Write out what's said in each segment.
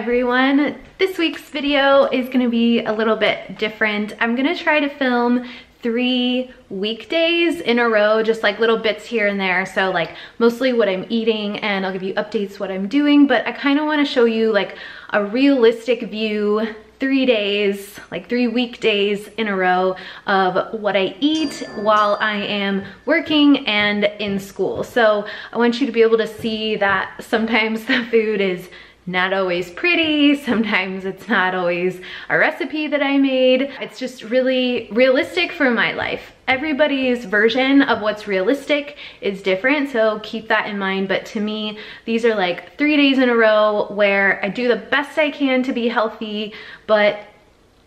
everyone. This week's video is gonna be a little bit different. I'm gonna try to film 3 weekdays in a row, just like little bits here and there. So like mostly what I'm eating, and I'll give you updates what I'm doing, but I kind of want to show you like a realistic view, 3 days, like 3 weekdays in a row of what I eat while I am working and in school. So I want you to be able to see that sometimes the food is not always pretty, sometimes it's not always a recipe that I made. It's just really realistic for my life. Everybody's version of what's realistic is different, so keep that in mind. But to me, these are like 3 days in a row where I do the best I can to be healthy, but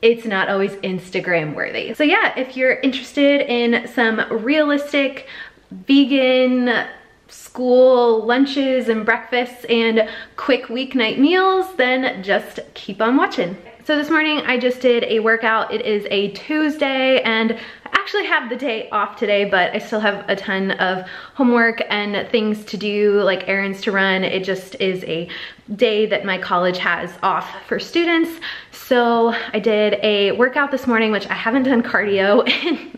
it's not always Instagram worthy. So yeah, if you're interested in some realistic vegan school lunches and breakfasts and quick weeknight meals, then just keep on watching. So this morning I just did a workout. It is a Tuesday and I actually have the day off today, but I still have a ton of homework and things to do, like errands to run. It just is a day that my college has off for students. So I did a workout this morning, which I haven't done cardio in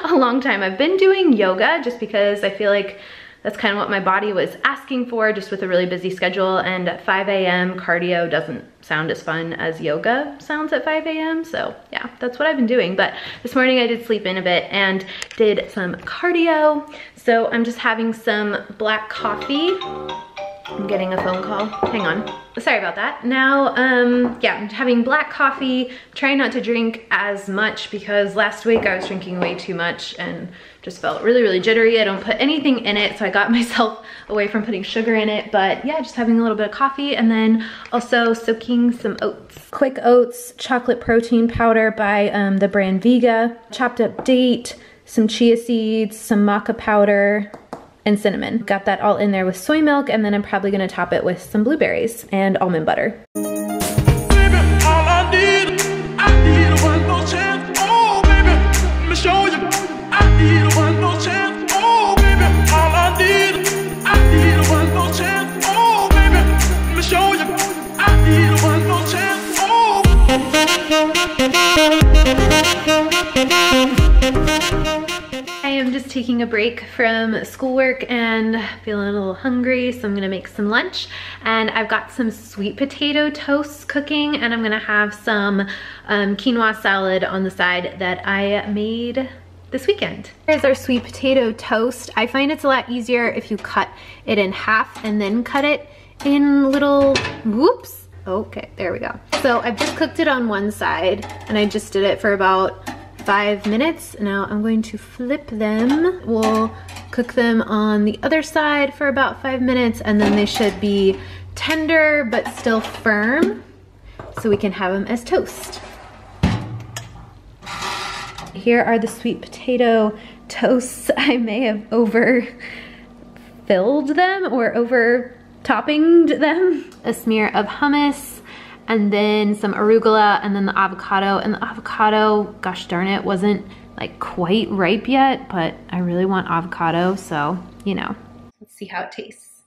a long time. I've been doing yoga just because I feel like that's kind of what my body was asking for, just with a really busy schedule, and at 5 a.m. cardio doesn't sound as fun as yoga sounds at 5 a.m. So yeah, that's what I've been doing. But this morning I did sleep in a bit and did some cardio. So I'm just having some black coffee. I'm getting a phone call, hang on. Sorry about that. Now, yeah, I'm having black coffee, trying not to drink as much because last week I was drinking way too much and just felt really, really jittery. I don't put anything in it, so I got myself away from putting sugar in it. But yeah, just having a little bit of coffee and then also soaking some oats. Quick Oats chocolate protein powder by the brand Vega, chopped up date, some chia seeds, some maca powder, and cinnamon. Got that all in there with soy milk, and then I'm probably gonna top it with some blueberries and almond butter. I am just taking a break from schoolwork and feeling a little hungry, so I'm gonna make some lunch. And I've got some sweet potato toast cooking, and I'm gonna have some quinoa salad on the side that I made this weekend. Here's our sweet potato toast. I find it's a lot easier if you cut it in half and then cut it in little whoops. Okay, there we go. So I've just cooked it on one side, and I just did it for about 5 minutes. Now I'm going to flip them. We'll cook them on the other side for about 5 minutes, and then they should be tender but still firm, so we can have them as toast. Here are the sweet potato toasts. I may have over filled them or over toppinged them. A smear of hummus, and then some arugula, and then the avocado. And the avocado, gosh darn it, wasn't like quite ripe yet, but I really want avocado, so, you know. Let's see how it tastes.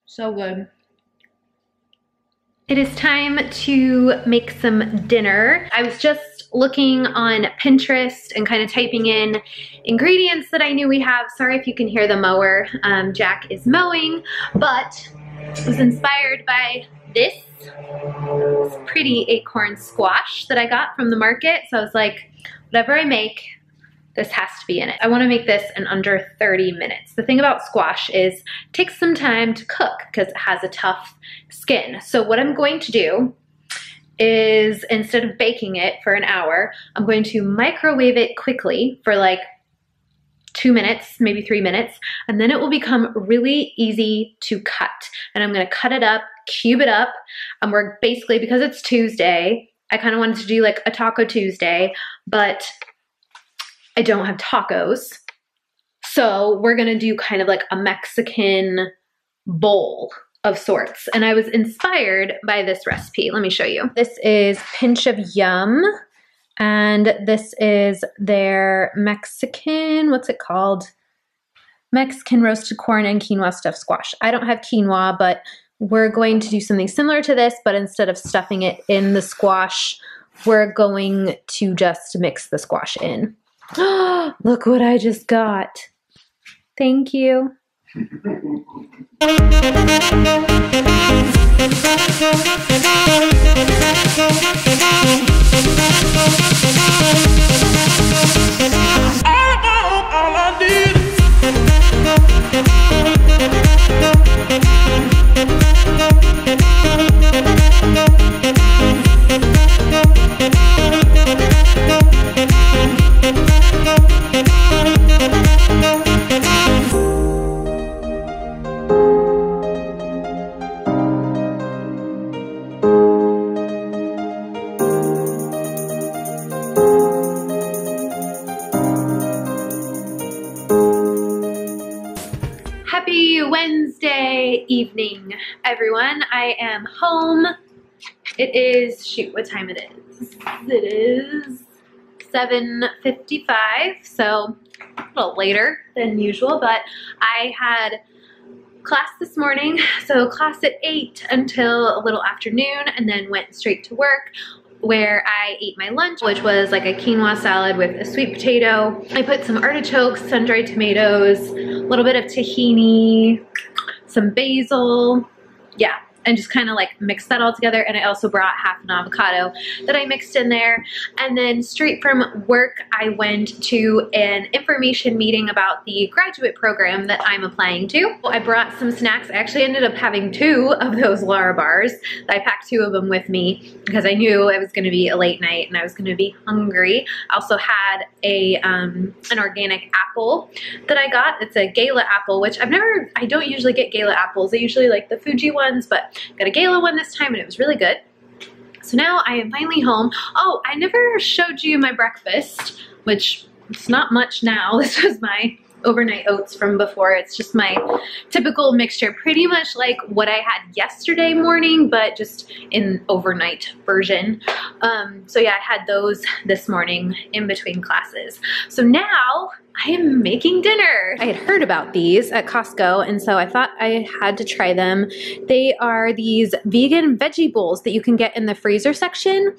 So good. It is time to make some dinner. I was just looking on Pinterest and kind of typing in ingredients that I knew we have. Sorry if you can hear the mower. Jack is mowing, but I was inspired by this pretty acorn squash that I got from the market. So I was like, whatever I make, this has to be in it. I want to make this in under 30 minutes. The thing about squash is it takes some time to cook because it has a tough skin. So what I'm going to do is, instead of baking it for an hour, I'm going to microwave it quickly for like 2 minutes, maybe 3 minutes, and then it will become really easy to cut. And I'm gonna cut it up, cube it up, and we're basically, because it's Tuesday, I kind of wanted to do like a Taco Tuesday, but I don't have tacos. So we're gonna do kind of like a Mexican bowl of sorts. And I was inspired by this recipe. Let me show you. This is Pinch of Yum. And this is their Mexican, what's it called? Mexican roasted corn and quinoa stuffed squash. I don't have quinoa, but we're going to do something similar to this, but instead of stuffing it in the squash, we're going to just mix the squash in. Look what I just got. Thank you. All I need. Happy Wednesday evening, everyone. I am home. It is, shoot, what time it is? It is 7:55, so a little later than usual, but I had class this morning, so class at 8 until a little afternoon, and then went straight to work, where I ate my lunch, which was like a quinoa salad with a sweet potato. I put some artichokes, sun-dried tomatoes, a little bit of tahini, some basil, yeah, and just kind of like mixed that all together. And I also brought half an avocado that I mixed in there. And then straight from work, I went to an information meeting about the graduate program that I'm applying to. I brought some snacks. I actually ended up having 2 of those Lara bars. I packed 2 of them with me because I knew it was gonna be a late night and I was gonna be hungry. I also had an organic apple that I got. It's a Gala apple, which I don't usually get Gala apples. I usually like the Fuji ones, but got a Gala one this time and it was really good. So now I am finally home. Oh, I never showed you my breakfast, which it's not much now. This was my overnight oats from before. It's just my typical mixture, pretty much like what I had yesterday morning, but just in overnight version. So yeah, I had those this morning in between classes. So now I am making dinner. I had heard about these at Costco, and so I thought I had to try them. They are these vegan veggie bowls that you can get in the freezer section.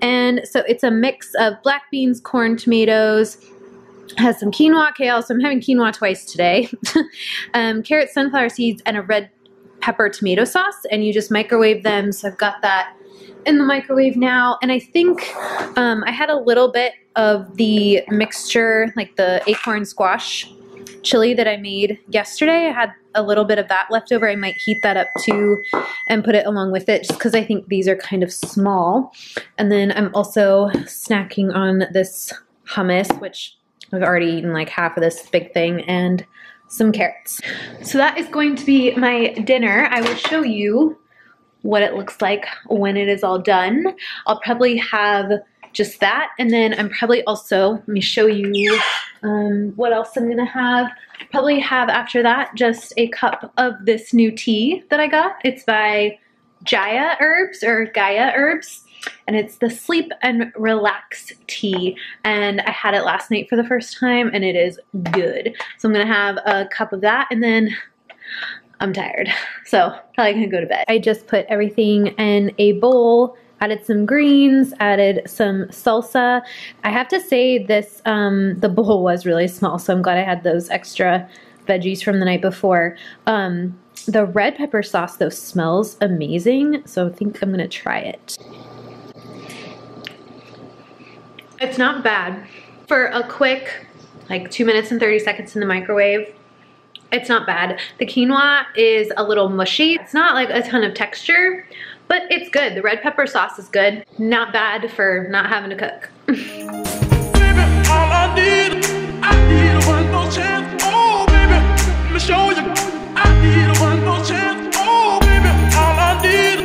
And so it's a mix of black beans, corn, tomatoes, has some quinoa, kale, so I'm having quinoa twice today, carrots, sunflower seeds, and a red pepper tomato sauce, and you just microwave them. So I've got that in the microwave now, and I think I had a little bit of the mixture, like the acorn squash chili that I made yesterday. I had a little bit of that left over. I might heat that up too and put it along with it, just because I think these are kind of small. And then I'm also snacking on this hummus, which I've already eaten like half of this big thing, and some carrots. So that is going to be my dinner. I will show you what it looks like when it is all done. I'll probably have just that, and then I'm probably also, let me show you what else I'm gonna have. Probably have after that just a cup of this new tea that I got. It's by Gaia Herbs, and it's the Sleep and Relax tea, and I had it last night for the first time and it is good. So I'm gonna have a cup of that, and then I'm tired, so probably gonna go to bed. I just put everything in a bowl, added some greens, added some salsa. I have to say this, the bowl was really small, so I'm glad I had those extra veggies from the night before. The red pepper sauce though smells amazing, so I think I'm gonna try it. It's not bad. For a quick, like 2 minutes and 30 seconds in the microwave, it's not bad. The quinoa is a little mushy. It's not like a ton of texture, but it's good. The red pepper sauce is good. Not bad for not having to cook. Baby, all I need one more chance. Oh, baby, let me show you. I need one more chance. Oh, baby, all I need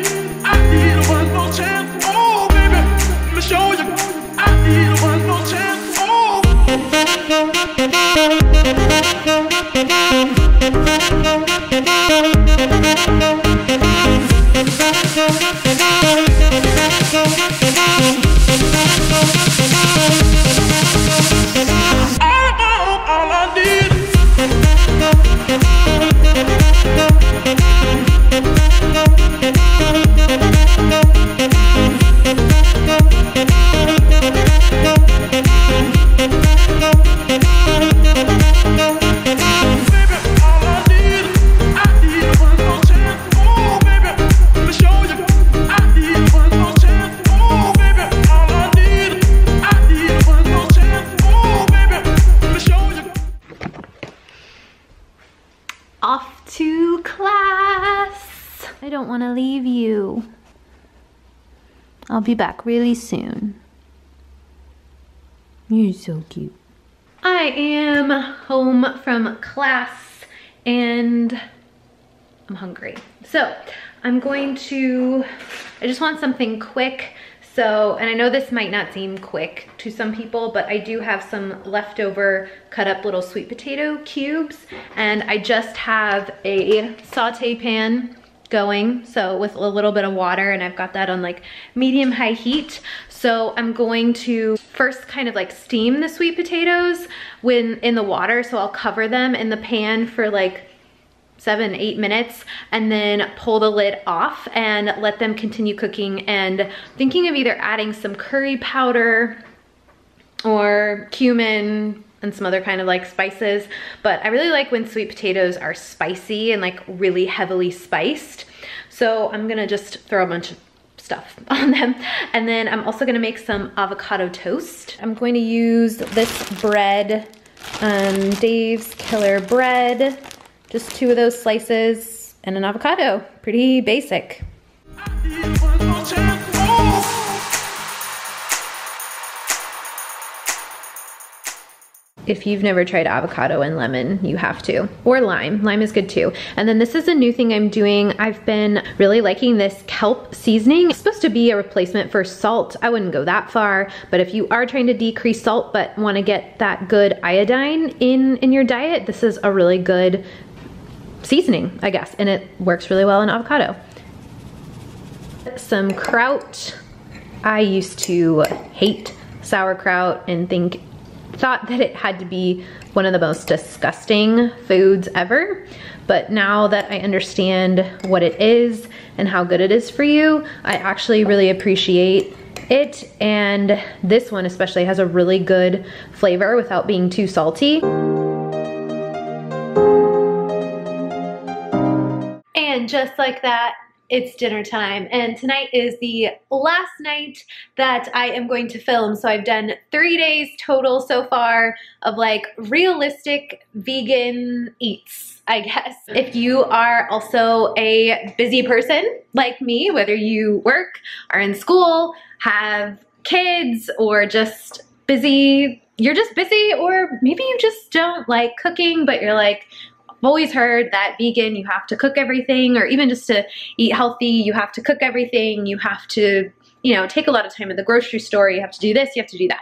one more chance. Oh, baby, let me show you. I need one more chance. Oh. I don't want to leave you. I'll be back really soon. You're so cute. I am home from class and I'm hungry. So I'm going to, I just want something quick. So, and I know this might not seem quick to some people, but I do have some leftover cut up little sweet potato cubes. And I just have a saute pan going, so with a little bit of water, and I've got that on like medium high heat. So I'm going to first kind of like steam the sweet potatoes when in the water. So I'll cover them in the pan for like 7-8 minutes and then pull the lid off and let them continue cooking, and thinking of either adding some curry powder or cumin and some other kind of like spices. But I really like when sweet potatoes are spicy and like really heavily spiced. So I'm gonna just throw a bunch of stuff on them. And then I'm also gonna make some avocado toast. I'm going to use this bread, Dave's Killer Bread. Just 2 of those slices and an avocado. Pretty basic. If you've never tried avocado and lemon, you have to. Or lime. Lime is good too. And then this is a new thing I'm doing. I've been really liking this kelp seasoning. It's supposed to be a replacement for salt. I wouldn't go that far, but if you are trying to decrease salt but want to get that good iodine in your diet, this is a really good seasoning, I guess, and it works really well in avocado. Some kraut. I used to hate sauerkraut and thought that it had to be one of the most disgusting foods ever. But now that I understand what it is and how good it is for you, I actually really appreciate it. And this one especially has a really good flavor without being too salty. And just like that, it's dinner time, and tonight is the last night that I am going to film. So I've done 3 days total so far of like realistic vegan eats, I guess. If you are also a busy person like me, whether you work, are in school, have kids, or just busy, you're just busy, or maybe you just don't like cooking, but you're like, I've always heard that vegan, you have to cook everything, or even just to eat healthy, you have to cook everything, you have to, you know, take a lot of time at the grocery store, you have to do this, you have to do that.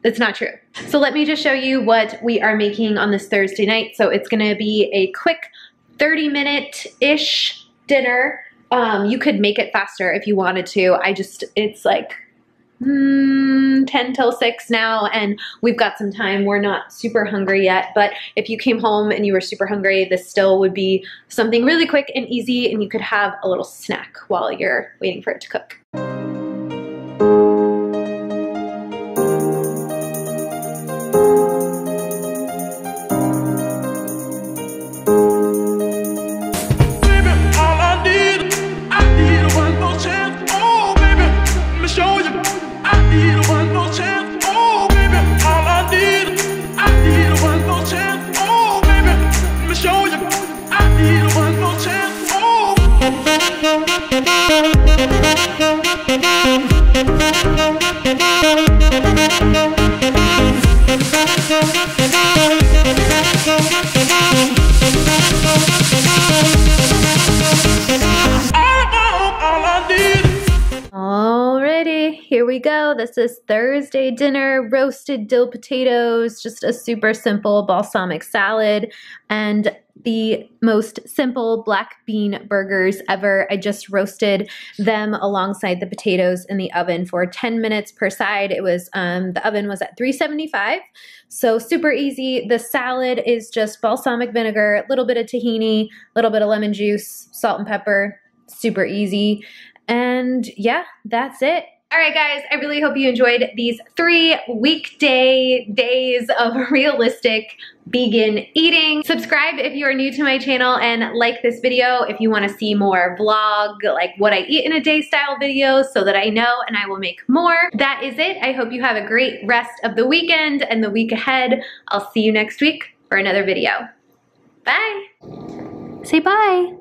It's not true. So let me just show you what we are making on this Thursday night. So it's gonna be a quick 30-minute-ish dinner. You could make it faster if you wanted to. It's like 10 till 6 now, and we've got some time. We're not super hungry yet, but if you came home and you were super hungry, this still would be something really quick and easy, and you could have a little snack while you're waiting for it to cook. Alrighty, here we go. This is Thursday dinner, roasted dill potatoes, just a super simple balsamic salad, and the most simple black bean burgers ever. I just roasted them alongside the potatoes in the oven for 10 minutes per side. It was, the oven was at 375, so super easy. The salad is just balsamic vinegar, a little bit of tahini, a little bit of lemon juice, salt and pepper, super easy. And yeah, that's it. All right, guys, I really hope you enjoyed these 3 weekday days of realistic vegan eating. Subscribe if you are new to my channel, and like this video if you want to see more vlog, like what I eat in a day style videos, so that I know and I will make more. That is it. I hope you have a great rest of the weekend and the week ahead. I'll see you next week for another video. Bye. Say bye.